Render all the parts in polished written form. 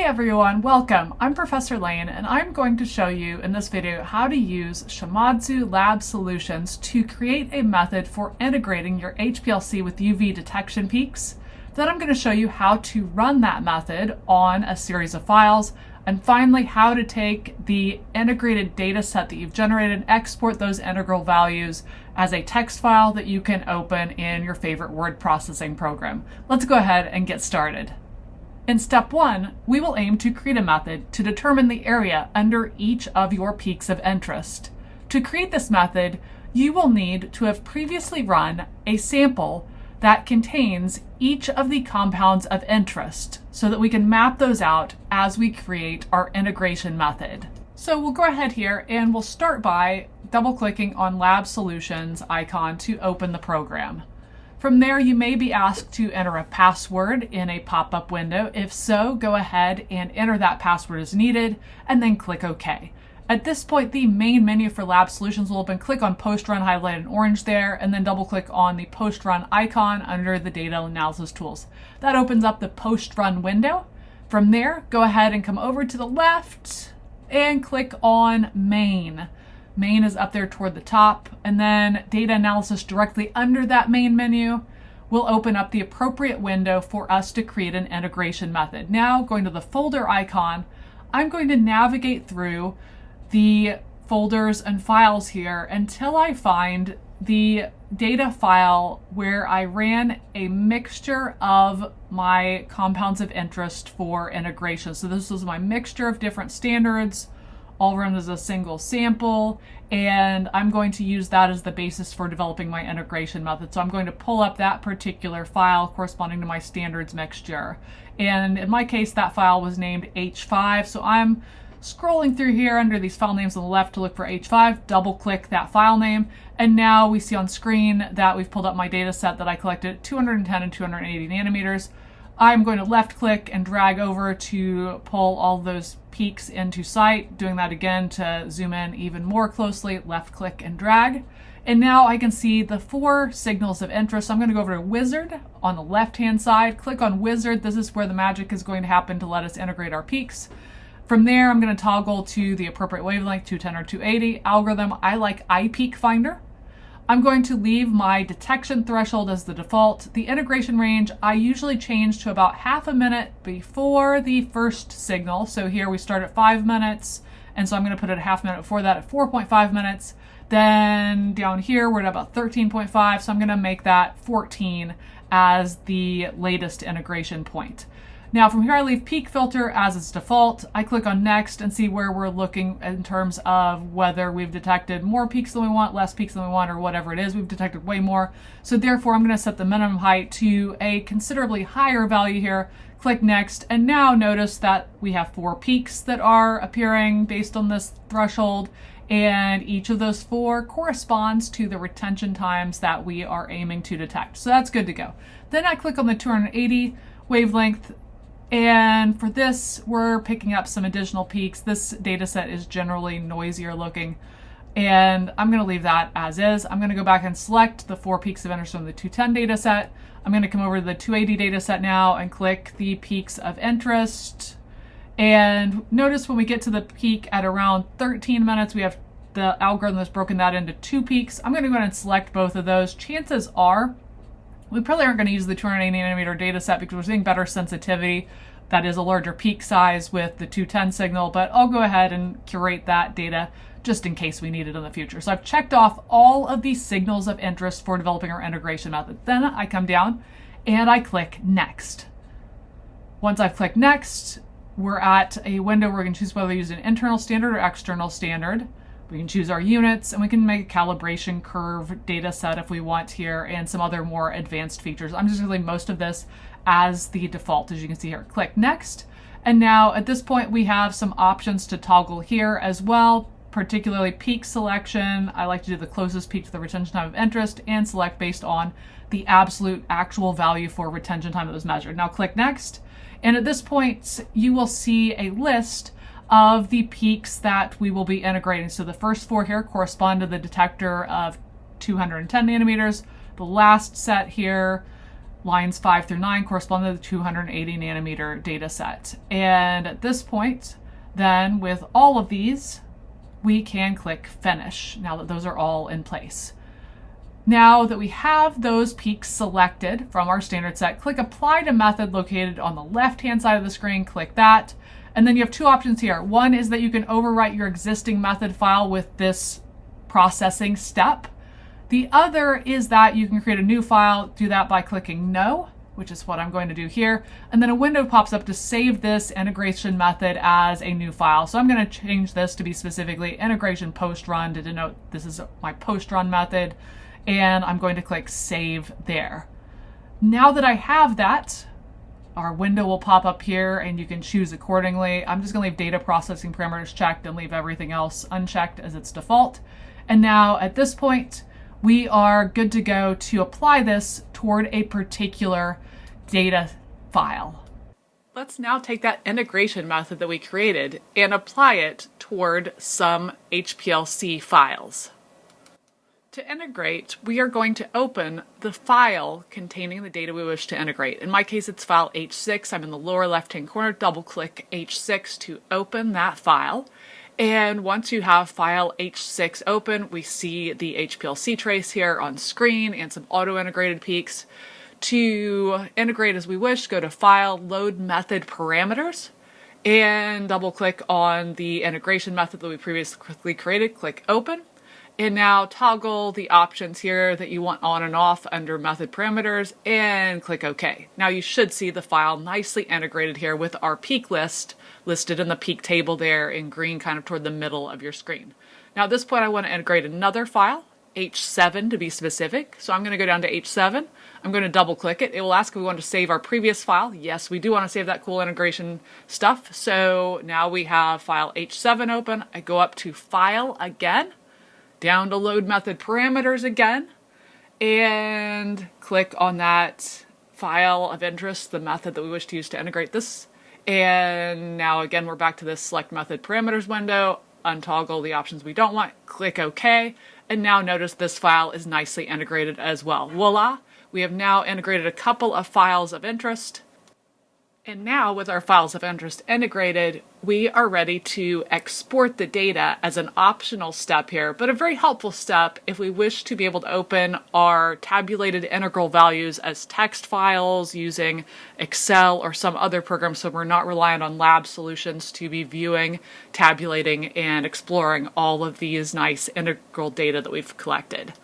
everyone, welcome. I'm Professor Lane and I'm going to show you in this video how to use Shimadzu LabSolutions to create a method for integrating your HPLC with UV detection peaks. Then I'm going to show you how to run that method on a series of files, and finally how to take the integrated data set that you've generated and export those integral values as a text file that you can open in your favorite word processing program. Let's go ahead and get started. In step 1, we will aim to create a method to determine the area under each of your peaks of interest. To create this method, you will need to have previously run a sample that contains each of the compounds of interest so that we can map those out as we create our integration method. So we'll go ahead here and we'll start by double-clicking on LabSolutions icon to open the program. From there, you may be asked to enter a password in a pop-up window. If so, go ahead and enter that password as needed, and then click OK. At this point, the main menu for LabSolutions will open. Click on Post Run highlighted in orange there, and then double-click on the Post Run icon under the Data Analysis Tools. That opens up the Post Run window. From there, go ahead and come over to the left and click on Main. Main is up there toward the top, and then data analysis directly under that main menu will open up the appropriate window for us to create an integration method. Now, going to the folder icon, I'm going to navigate through the folders and files here until I find the data file where I ran a mixture of my compounds of interest for integration. So this was my mixture of different standards, all run as a single sample, and I'm going to use that as the basis for developing my integration method. So I'm going to pull up that particular file corresponding to my standards mixture. And in my case, that file was named H5. So I'm scrolling through here under these file names on the left to look for H5, double click that file name, and now we see on screen that we've pulled up my data set that I collected at 210 and 280 nanometers. I'm going to left click and drag over to pull all those peaks into sight. Doing that again to zoom in even more closely, left click and drag. And now I can see the 4 signals of interest. I'm going to go over to Wizard on the left hand side, click on Wizard. This is where the magic is going to happen to let us integrate our peaks. From there, I'm going to toggle to the appropriate wavelength, 210 or 280. Algorithm, I like iPeak Finder. I'm going to leave my detection threshold as the default. The integration range, I usually change to about half a minute before the first signal. So here we start at 5 minutes, and so I'm going to put it a half minute before that at 4.5 minutes. Then down here, we're at about 13.5, so I'm going to make that 14 as the latest integration point. Now from here, I leave peak filter as its default. I click on next and see where we're looking in terms of whether we've detected more peaks than we want, less peaks than we want, or whatever it is. We've detected way more. So therefore, I'm going to set the minimum height to a considerably higher value here. Click next. And now notice that we have 4 peaks that are appearing based on this threshold. And each of those 4 corresponds to the retention times that we are aiming to detect. So that's good to go. Then I click on the 280 wavelength. And for this, we're picking up some additional peaks. This data set is generally noisier looking, and I'm going to leave that as is. I'm going to go back and select the 4 peaks of interest from the 210 data set. I'm going to come over to the 280 data set now and click the peaks of interest. And notice when we get to the peak at around 13 minutes, we have the algorithm that's broken that into 2 peaks. I'm going to go ahead and select both of those. Chances are we probably aren't going to use the 280 nanometer data set because we're seeing better sensitivity. That is a larger peak size with the 210 signal, but I'll go ahead and curate that data just in case we need it in the future. So I've checked off all of these signals of interest for developing our integration method. Then I come down and I click Next. Once I've clicked Next, we're at a window where we can choose whether to use an internal standard or external standard. We can choose our units, and we can make a calibration curve data set if we want here, and some other more advanced features. I'm just going to leave most of this as the default, as you can see here. Click Next. And now at this point, we have some options to toggle here as well, particularly peak selection. I like to do the closest peak to the retention time of interest and select based on the absolute actual value for retention time that was measured. Now click Next. And at this point, you will see a list of the peaks that we will be integrating. So the first 4 here correspond to the detector of 210 nanometers. The last set here lines 5 through 9 correspond to the 280 nanometer data set. And at this point, then with all of these, we can click Finish now that those are all in place. Now that we have those peaks selected from our standard set, click Apply to Method located on the left-hand side of the screen, click that. And then you have two options here. One is that you can overwrite your existing method file with this processing step. The other is that you can create a new file, do that by clicking No, which is what I'm going to do here. And then a window pops up to save this integration method as a new file. So I'm going to change this to be specifically integration post run to denote this is my post run method. And I'm going to click Save there. Now that I have that, our window will pop up here and you can choose accordingly. I'm just going to leave data processing parameters checked and leave everything else unchecked as its default. And now at this point, we are good to go to apply this toward a particular data file. Let's now take that integration method that we created and apply it toward some HPLC files. To integrate, we are going to open the file containing the data we wish to integrate. In my case, it's file H6. I'm in the lower left-hand corner. Double-click H6 to open that file. And once you have file H6 open, we see the HPLC trace here on screen and some auto-integrated peaks. To integrate as we wish, go to File, Load Method Parameters, and double-click on the integration method that we previously created. Click Open. And now toggle the options here that you want on and off under method parameters and click OK. Now you should see the file nicely integrated here with our peak list listed in the peak table there in green kind of toward the middle of your screen. Now at this point I want to integrate another file, H7 to be specific. So I'm going to go down to H7. I'm going to double click it. It will ask if we want to save our previous file. Yes, we do want to save that cool integration stuff. So now we have file H7 open. I go up to File again, down to Load Method Parameters again, and click on that file of interest, the method that we wish to use to integrate this. And now again, we're back to this Select Method Parameters window, untoggle the options we don't want, click OK, and now notice this file is nicely integrated as well. Voila! We have now integrated a couple of files of interest. And now with our files of interest integrated, we are ready to export the data as an optional step here, but a very helpful step if we wish to be able to open our tabulated integral values as text files using Excel or some other program, so we're not reliant on LabSolutions to be viewing, tabulating, and exploring all of these nice integral data that we've collected.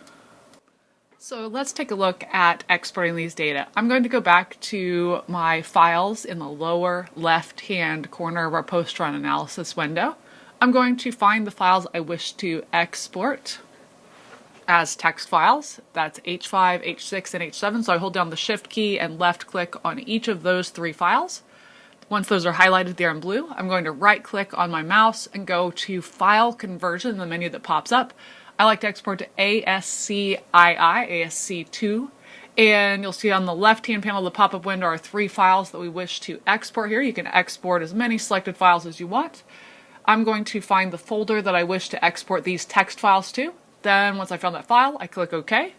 So let's take a look at exporting these data. I'm going to go back to my files in the lower left-hand corner of our post-run analysis window. I'm going to find the files I wish to export as text files. That's H5, H6, and H7. So I hold down the Shift key and left-click on each of those three files. Once those are highlighted there in blue, I'm going to right-click on my mouse and go to File Conversion in the menu that pops up. I like to export to ASCII, ASC2, and you'll see on the left-hand panel of the pop-up window are three files that we wish to export here. You can export as many selected files as you want. I'm going to find the folder that I wish to export these text files to. Then once I found that file, I click OK,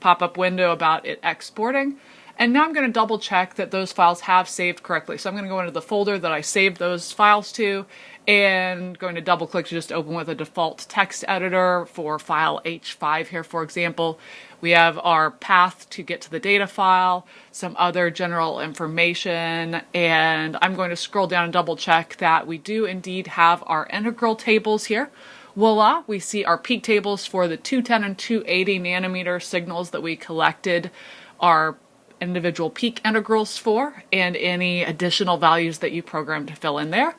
pop-up window about it exporting, and now I'm going to double check that those files have saved correctly. So I'm going to go into the folder that I saved those files to, and going to double click to just open with a default text editor for file H5 here, for example. We have our path to get to the data file, some other general information, and I'm going to scroll down and double check that we do indeed have our integral tables here. Voila, we see our peak tables for the 210 and 280 nanometer signals that we collected our individual peak integrals for, and any additional values that you programmed to fill in there.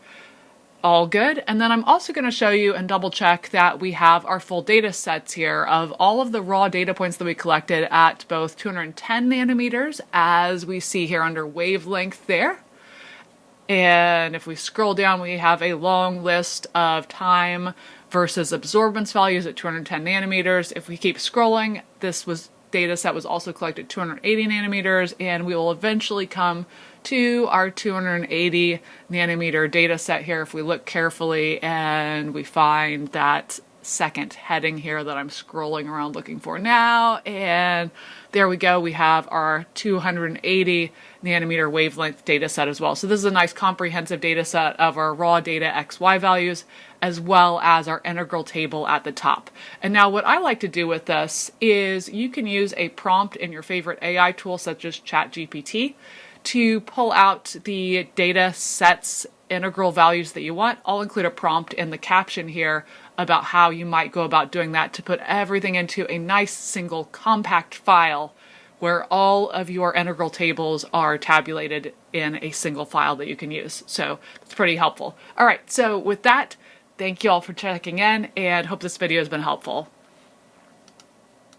All good. And then I'm also going to show you and double check that we have our full data sets here of all of the raw data points that we collected at both 210 nanometers, as we see here under wavelength there. And if we scroll down, we have a long list of time versus absorbance values at 210 nanometers. If we keep scrolling, this data set was also collected at 280 nanometers, and we will eventually come to our 280 nanometer data set here if we look carefully, and we find that second heading here that I'm scrolling around looking for now. And there we go. We have our 280 nanometer wavelength data set as well. So this is a nice comprehensive data set of our raw data XY values, as well as our integral table at the top. And now what I like to do with this is you can use a prompt in your favorite AI tool, such as ChatGPT, to pull out the data sets integral values that you want. I'll include a prompt in the caption here about how you might go about doing that to put everything into a nice single compact file where all of your integral tables are tabulated in a single file that you can use. So it's pretty helpful. All right, so with that, thank you all for checking in and hope this video has been helpful.